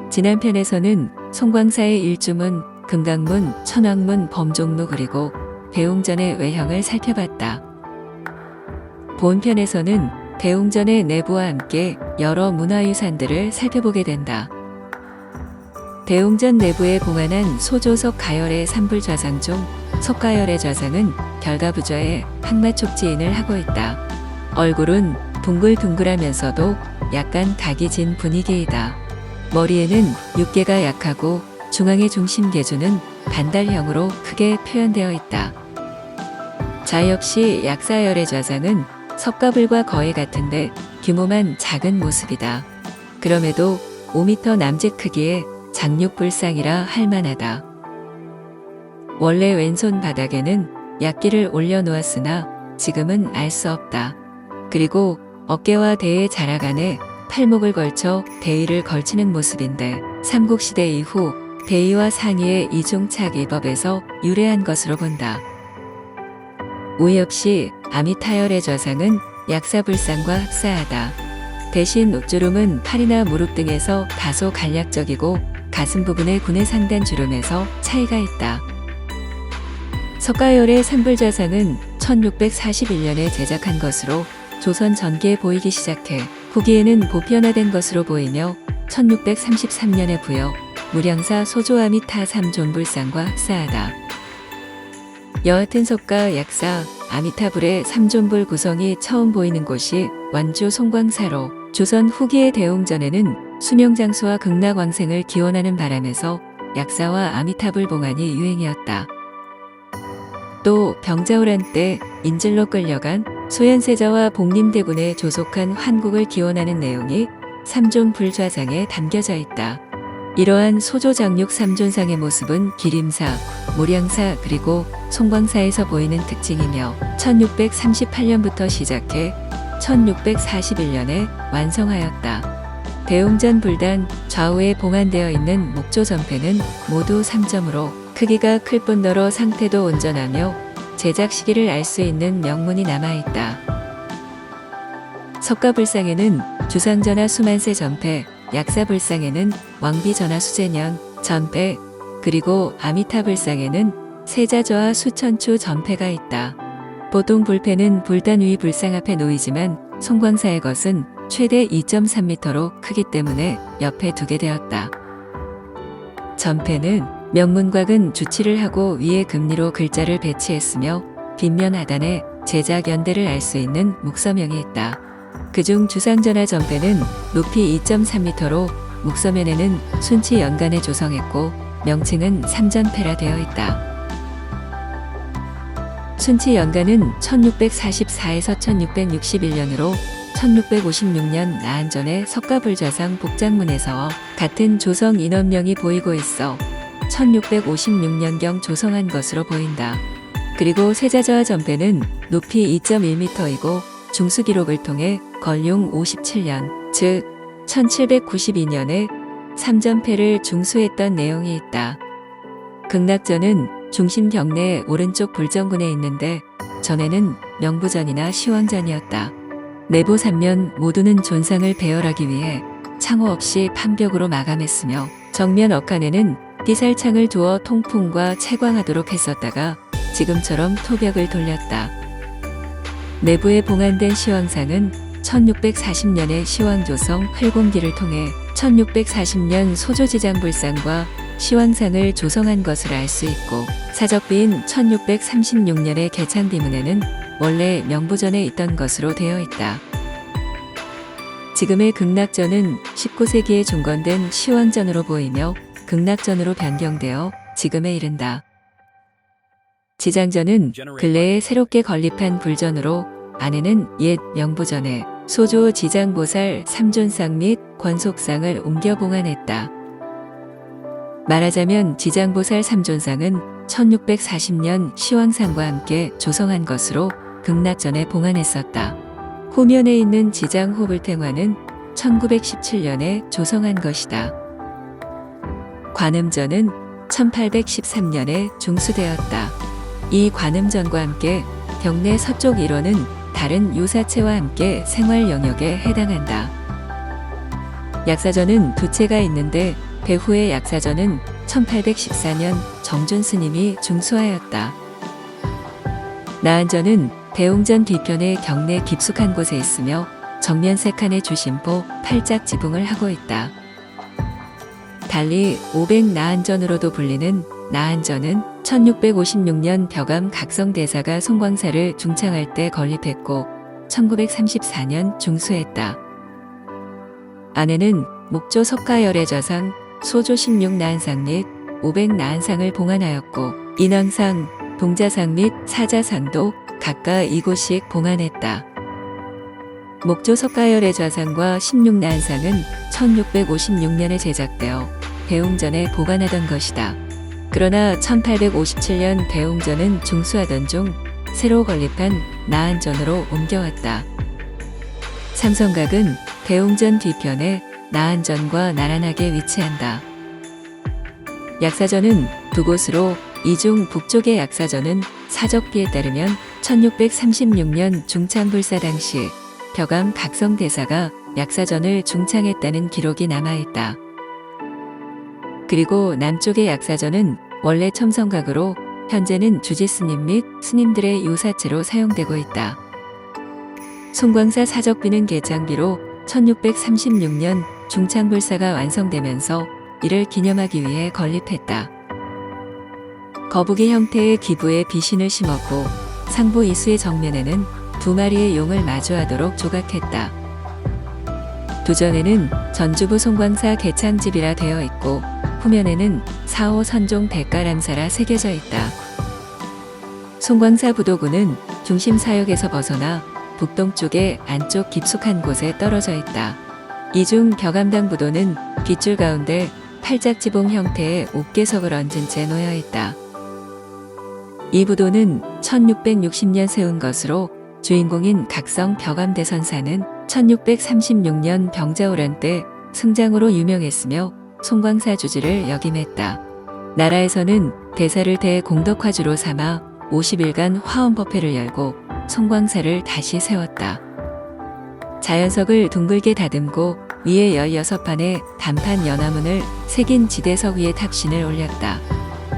지난 편에서는 송광사의 일주문, 금강문, 천왕문, 범종루 그리고 대웅전의 외형을 살펴봤다. 본편에서는 대웅전의 내부와 함께 여러 문화유산들을 살펴보게 된다. 대웅전 내부에 봉안한 소조석 가열의 산불좌상 중 석가열의 좌상은 결가부좌에 항마촉지인을 하고 있다. 얼굴은 둥글둥글하면서도 약간 각이 진 분위기이다. 머리에는 육계가 약하고 중앙의 중심 계주는 반달형으로 크게 표현되어 있다. 좌 역시 약사열의 좌상은 석가불과 거의 같은데 규모만 작은 모습이다. 그럼에도 5m 남짓 크기의 장육불상이라 할만하다. 원래 왼손 바닥에는 약기를 올려놓았으나 지금은 알 수 없다. 그리고 어깨와 대의 자락안에 팔목을 걸쳐 대의를 걸치는 모습인데 삼국시대 이후 대의와 상의의 이중착일법에서 유래한 것으로 본다. 우 역시 아미타열의 좌상은 약사불상과 흡사하다. 대신 옷주름은 팔이나 무릎 등에서 다소 간략적이고 가슴 부분의 군의 상단 주름에서 차이가 있다. 석가열의 산불좌상은 1641년에 제작한 것으로 조선 전기에 보이기 시작해 후기에는 보편화된 것으로 보이며 1633년에 부여 무량사 소조아미타 삼존불상과 흡사하다. 여하튼 석가, 약사, 아미타불의 삼존불 구성이 처음 보이는 곳이 완주 송광사로 조선 후기의 대웅전에는 수명장수와 극락왕생을 기원하는 바람에서 약사와 아미타불 봉안이 유행이었다. 또 병자호란 때 인질로 끌려간 소현세자와 복림대군에 조속한 환국을 기원하는 내용이 삼존불좌상에 담겨져 있다. 이러한 소조장육 삼존상의 모습은 기림사, 무량사 그리고 송광사에서 보이는 특징이며 1638년부터 시작해 1641년에 완성하였다. 대웅전 불단 좌우에 봉안되어 있는 목조 전패는 모두 3점으로 크기가 클 뿐더러 상태도 온전하며 제작 시기를 알 수 있는 명문이 남아있다. 석가불상에는 주상전하 수만세 전패, 약사불상에는 왕비전하 수제년 전패, 그리고 아미타불상에는 세자저하 수천추 전패가 있다. 보통 불패는 불단 위 불상 앞에 놓이지만 송광사의 것은 최대 2.3m로 크기 때문에 옆에 두게 되었다. 전패는 명문곽은 주치를 하고 위에 금리로 글자를 배치했으며 빗면 하단에 제작 연대를 알 수 있는 묵서명이 있다. 그중 주상전하 전패는 높이 2.3m로 묵서면에는 순치 연간에 조성했고 명칭은 삼전패라 되어 있다. 순치 연간은 1644에서 1661년으로 1656년 나한전의 석가불좌상 복장문에서 같은 조성 인원명이 보이고 있어 1656년경 조성한 것으로 보인다. 그리고 세자저하 전패는 높이 2.1m이고 중수기록을 통해 건룡 57년, 즉 1792년에 삼전패를 중수했던 내용이 있다. 극락전은 중심 경내 오른쪽 불정군에 있는데 전에는 명부전이나 시황전이었다. 내부 3면 모두는 존상을 배열하기 위해 창호 없이 판벽으로 마감했으며 정면 억간에는 띠살창을 두어 통풍과 채광하도록 했었다가 지금처럼 토벽을 돌렸다. 내부에 봉안된 시황상은 1640년에 시황조성 활공기를 통해 1640년 소조지장불상과 시황상을 조성한 것을 알 수 있고 사적비인 1636년의 개창비문에는 원래 명부전에 있던 것으로 되어 있다. 지금의 극락전은 19세기에 종건된 시황전으로 보이며 극락전으로 변경되어 지금에 이른다. 지장전은 근래에 새롭게 건립한 불전으로 안에는 옛 명부전에 소조 지장보살 삼존상 및 권속상을 옮겨 봉안했다. 말하자면 지장보살 삼존상은 1640년 시황상과 함께 조성한 것으로 극락전에 봉안했었다. 후면에 있는 지장호불탱화는 1917년에 조성한 것이다. 관음전은 1813년에 중수되었다. 이 관음전과 함께 경내 서쪽 일원은 다른 요사체와 함께 생활 영역에 해당한다. 약사전은 두 채가 있는데 배후의 약사전은 1814년 정준 스님이 중수하였다. 나한전은 대웅전 뒤편의 경내 깊숙한 곳에 있으며 정면 3칸의 주심포 8작 지붕을 하고 있다. 달리 500나한전으로도 불리는 나한전은 1656년 벽암 각성대사가 송광사를 중창할 때 건립했고 1934년 중수했다. 안에는 목조 석가열의 좌상, 소조 16나한상 및 500나한상을 봉안하였고 인왕상, 동자상 및 사자상도 각각 2곳씩 봉안했다. 목조 석가열의 좌상과 16나한상은 1656년에 제작되어 대웅전에 보관하던 것이다. 그러나 1857년 대웅전은 중수하던 중 새로 건립한 나한전으로 옮겨왔다. 삼성각은 대웅전 뒤편에 나한전과 나란하게 위치한다. 약사전은 두 곳으로 이 중 북쪽의 약사전은 사적비에 따르면 1636년 중창불사 당시 벽암 각성대사가 약사전을 중창했다는 기록이 남아있다. 그리고 남쪽의 약사전은 원래 첨성각으로 현재는 주지스님 및 스님들의 유사체로 사용되고 있다. 송광사 사적비는 개창비로 1636년 중창불사가 완성되면서 이를 기념하기 위해 건립했다. 거북이 형태의 기부에 비신을 심었고 상부 이수의 정면에는 2마리의 용을 마주하도록 조각했다. 두전에는 전주부 송광사 개창집이라 되어 있고 후면에는 4호 선종 대가람사라 새겨져 있다. 송광사 부도구는 중심 사역에서 벗어나 북동쪽의 안쪽 깊숙한 곳에 떨어져 있다. 이 중 벽암당 부도는 빗줄 가운데 팔짝지붕 형태의 옥계석을 얹은 채 놓여 있다. 이 부도는 1660년 세운 것으로 주인공인 각성 벽암대선사는 1636년 병자호란 때 승장으로 유명했으며 송광사 주지를 역임했다. 나라에서는 대사를 대공덕화주로 삼아 50일간 화엄법회를 열고 송광사를 다시 세웠다. 자연석을 둥글게 다듬고 위에 16판의 단판 연화문을 새긴 지대석 위에 탑신을 올렸다.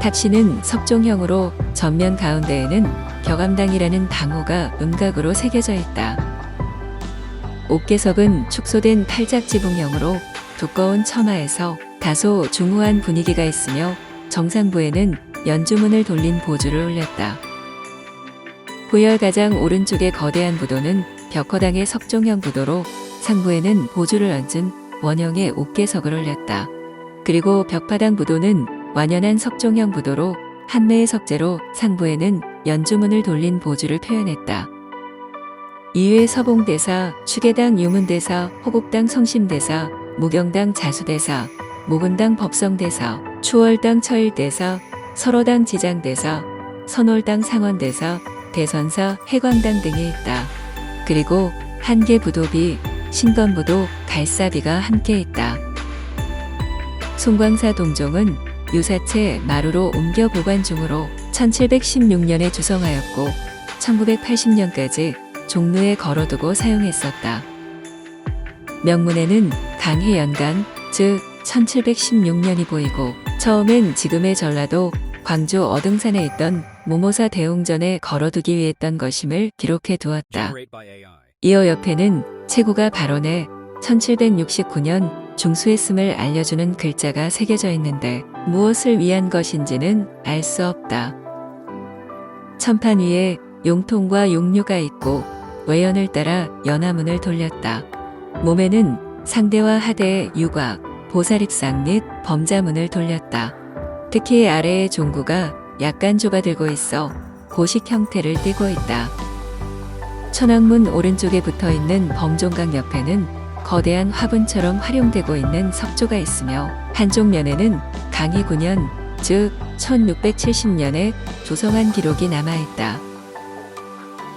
탑신은 석종형으로 전면 가운데에는 격암당이라는 당호가 음각으로 새겨져 있다. 옥계석은 축소된 팔짝지붕형으로 두꺼운 처마에서 다소 중후한 분위기가 있으며 정상부에는 연주문을 돌린 보주를 올렸다. 부열 가장 오른쪽의 거대한 부도는 벽허당의 석종형 부도로 상부에는 보주를 얹은 원형의 옥계석을 올렸다. 그리고 벽파당 부도는 완연한 석종형 부도로 한매의 석재로 상부에는 연주문을 돌린 보주를 표현했다. 이외 서봉대사, 추계당 유문대사, 호국당 성심대사, 무경당 자수대사, 모근당 법성대사, 추월당 처일대사, 설호당 지장대사, 선월당 상원대사, 대선사, 해광당 등이 있다. 그리고 한계 부도비, 신건부도, 갈사비가 함께 있다. 송광사 동종은 유사체 마루로 옮겨 보관 중으로 1716년에 주성하였고 1980년까지 종루에 걸어두고 사용했었다. 명문에는 강해연간, 즉 1716년이 보이고 처음엔 지금의 전라도 광주 어등산에 있던 모모사 대웅전에 걸어두기 위해 했던 것임을 기록해 두었다. 이어 옆에는 채구가 발원해 1769년 중수했음을 알려주는 글자가 새겨져 있는데 무엇을 위한 것인지는 알 수 없다. 천판 위에 용통과 용류가 있고 외연을 따라 연화문을 돌렸다. 몸에는 상대와 하대의 유곽, 보살입상 및 범자문을 돌렸다. 특히 아래의 종구가 약간 좁아들고 있어 고식 형태를 띠고 있다. 천왕문 오른쪽에 붙어있는 범종각 옆에는 거대한 화분처럼 활용되고 있는 석조가 있으며 한쪽 면에는 강희 9년, 즉 1670년에 조성한 기록이 남아있다.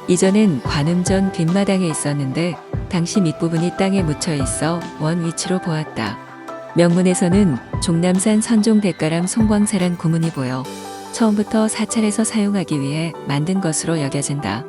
이전엔 관음전 뒷마당에 있었는데 당시 밑부분이 땅에 묻혀 있어 원 위치로 보았다. 명문에서는 종남산 선종 대가람 송광사란 구문이 보여 처음부터 사찰에서 사용하기 위해 만든 것으로 여겨진다.